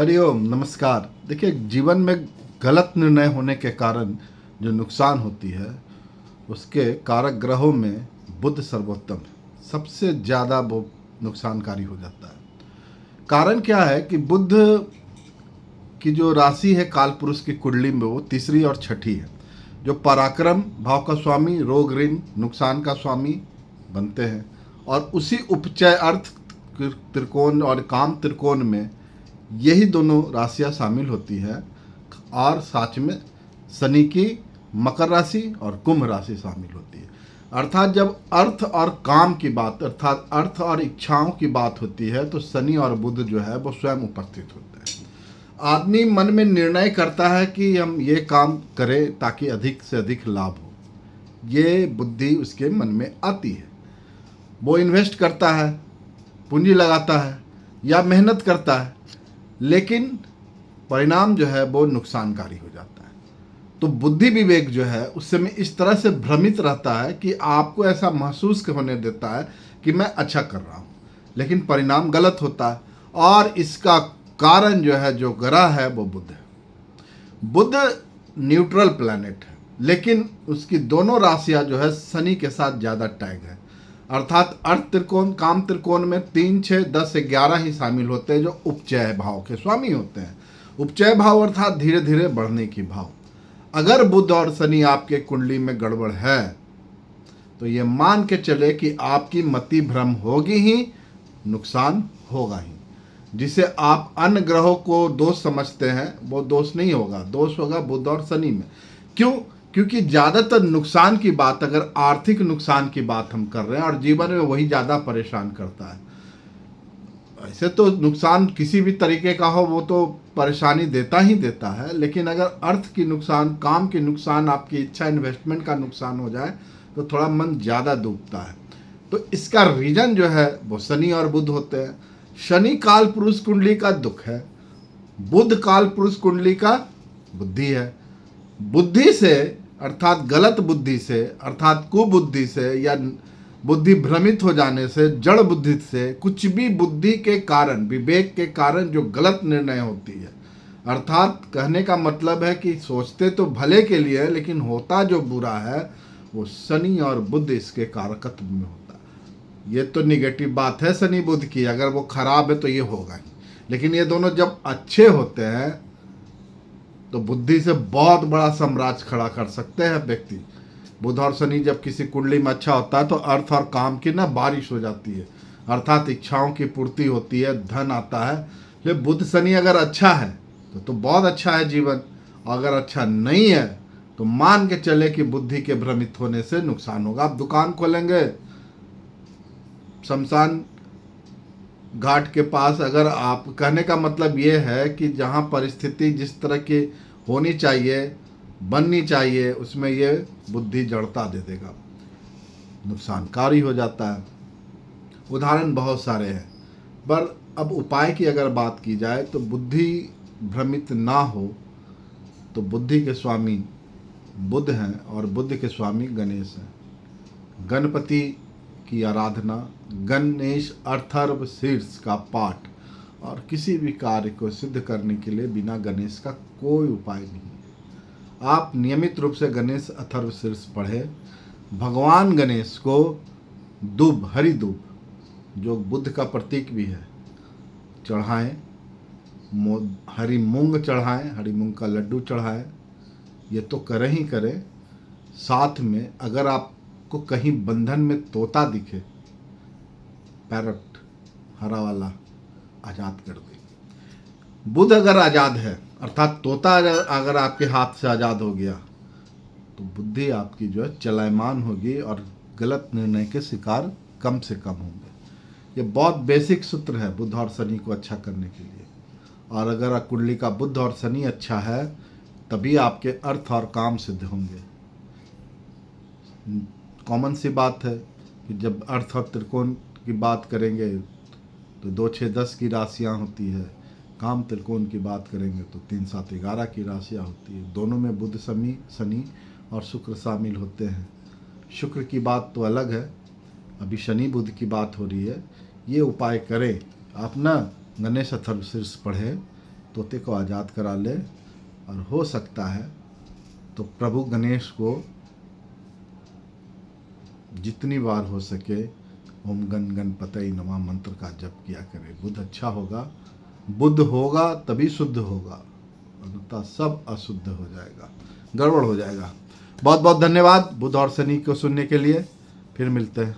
हरिओम नमस्कार। देखिए, जीवन में गलत निर्णय होने के कारण जो नुकसान होती है उसके कारक ग्रहों में बुध सर्वोत्तम है। सबसे ज़्यादा वो नुकसानकारी हो जाता है। कारण क्या है कि बुध की जो राशि है कालपुरुष की कुंडली में वो तीसरी और छठी है, जो पराक्रम भाव का स्वामी, रोग ऋण नुकसान का स्वामी बनते हैं। और उसी उपचय अर्थ त्रिकोण और काम त्रिकोण में यही दोनों राशियां शामिल होती है। और साथ में शनि की मकर राशि और कुंभ राशि शामिल होती है। अर्थात जब अर्थ और काम की बात, अर्थात अर्थ और इच्छाओं की बात होती है, तो शनि और बुध जो है वो स्वयं उपस्थित होते हैं। आदमी मन में निर्णय करता है कि हम ये काम करें ताकि अधिक से अधिक लाभ हो। ये बुद्धि उसके मन में आती है। वो इन्वेस्ट करता है, पूंजी लगाता है या मेहनत करता है, लेकिन परिणाम जो है वो नुकसानकारी हो जाता है। तो बुद्धि विवेक जो है उस समय इस तरह से भ्रमित रहता है कि आपको ऐसा महसूस होने देता है कि मैं अच्छा कर रहा हूँ, लेकिन परिणाम गलत होता है। और इसका कारण जो है, जो ग्रह है, वो बुध है। बुध न्यूट्रल प्लैनेट है, लेकिन उसकी दोनों राशियां जो है शनि के साथ ज़्यादा टैग है। अर्थात अर्थ त्रिकोण काम त्रिकोण में 3, 6, 10, 11 ही शामिल होते हैं, जो उपचय भाव के स्वामी होते हैं। उपचय भाव अर्थात धीरे धीरे बढ़ने की भाव। अगर बुध और शनि आपके कुंडली में गड़बड़ है तो ये मान के चले कि आपकी मति भ्रम होगी ही, नुकसान होगा ही। जिसे आप अन्य ग्रहों को दोष समझते हैं वो दोष नहीं होगा, दोष होगा बुध और शनि में। क्यों? क्योंकि ज़्यादातर नुकसान की बात, अगर आर्थिक नुकसान की बात हम कर रहे हैं, और जीवन में वही ज़्यादा परेशान करता है। ऐसे तो नुकसान किसी भी तरीके का हो वो तो परेशानी देता ही देता है, लेकिन अगर अर्थ की नुकसान, काम की नुकसान, आपकी इच्छा, इन्वेस्टमेंट का नुकसान हो जाए तो थोड़ा मन ज़्यादा डूबता है। तो इसका रीजन जो है वो शनि और बुध होते हैं। शनि काल पुरुष कुंडली का दुख है, बुध काल पुरुष कुंडली का बुद्धि है। बुद्धि से अर्थात गलत बुद्धि से, अर्थात कुबुद्धि से या बुद्धि भ्रमित हो जाने से, जड़ बुद्धि से, कुछ भी बुद्धि के कारण, विवेक के कारण जो गलत निर्णय होती है, अर्थात कहने का मतलब है कि सोचते तो भले के लिए है, लेकिन होता जो बुरा है वो शनि और बुध इसके कारकत्व में होता है। ये तो निगेटिव बात है शनि बुध की, अगर वो खराब है तो ये होगा ही। लेकिन ये दोनों जब अच्छे होते हैं तो बुद्धि से बहुत बड़ा साम्राज्य खड़ा कर सकते हैं व्यक्ति। बुध और शनि जब किसी कुंडली में अच्छा होता है तो अर्थ और काम की ना बारिश हो जाती है, अर्थात इच्छाओं की पूर्ति होती है, धन आता है। ये बुध शनि अगर अच्छा है तो बहुत अच्छा है जीवन। अगर अच्छा नहीं है तो मान के चले कि बुद्धि के भ्रमित होने से नुकसान होगा। आप दुकान खोलेंगे शमशान घाट के पास, अगर आप, कहने का मतलब ये है कि जहाँ परिस्थिति जिस तरह की होनी चाहिए, बननी चाहिए, उसमें ये बुद्धि जड़ता दे देगा, नुकसानकारी हो जाता है। उदाहरण बहुत सारे हैं, पर अब उपाय की अगर बात की जाए तो बुद्धि भ्रमित ना हो तो बुद्धि के स्वामी बुध हैं और बुद्ध के स्वामी गणेश हैं। गणपति की आराधना, गणेश अथर्व शीर्ष का पाठ, और किसी भी कार्य को सिद्ध करने के लिए बिना गणेश का कोई उपाय नहीं है। आप नियमित रूप से गणेश अथर्व शीर्ष पढ़ें। भगवान गणेश को दूब, हरी दूब, जो बुद्ध का प्रतीक भी है, चढ़ाएं। हरी मूंग चढ़ाएं, हरी मूंग का लड्डू चढ़ाएं। ये तो करें ही करें। साथ में अगर आपको कहीं बंधन में तोता दिखे, पैरट हरा वाला, आज़ाद कर दे। बुध अगर आज़ाद है, अर्थात तोता अगर आपके हाथ से आज़ाद हो गया तो बुद्धि आपकी जो है चलायमान होगी और गलत निर्णय के शिकार कम से कम होंगे। ये बहुत बेसिक सूत्र है बुध और शनि को अच्छा करने के लिए। और अगर कुंडली का बुध और शनि अच्छा है तभी आपके अर्थ और काम सिद्ध होंगे। कॉमन सी बात है कि जब अर्थ और त्रिकोण की बात करेंगे तो 2, 6, 10 की राशियाँ होती है। काम त्रिकोण की बात करेंगे तो 3, 7, 11 की राशियाँ होती है। दोनों में बुध, शनि और शुक्र शामिल होते हैं। शुक्र की बात तो अलग है, अभी शनि बुध की बात हो रही है। ये उपाय करें आप ना, गणेश अथर्व शीर्ष पढ़ें, तोते को आज़ाद करा ले, और हो सकता है तो प्रभु गणेश को जितनी बार हो सके ओम गण गणपतये नमः मंत्र का जप किया करे। बुध अच्छा होगा, बुध होगा तभी शुद्ध होगा, अन्यथा सब अशुद्ध हो जाएगा, गड़बड़ हो जाएगा। बहुत बहुत धन्यवाद बुध और शनि को सुनने के लिए। फिर मिलते हैं।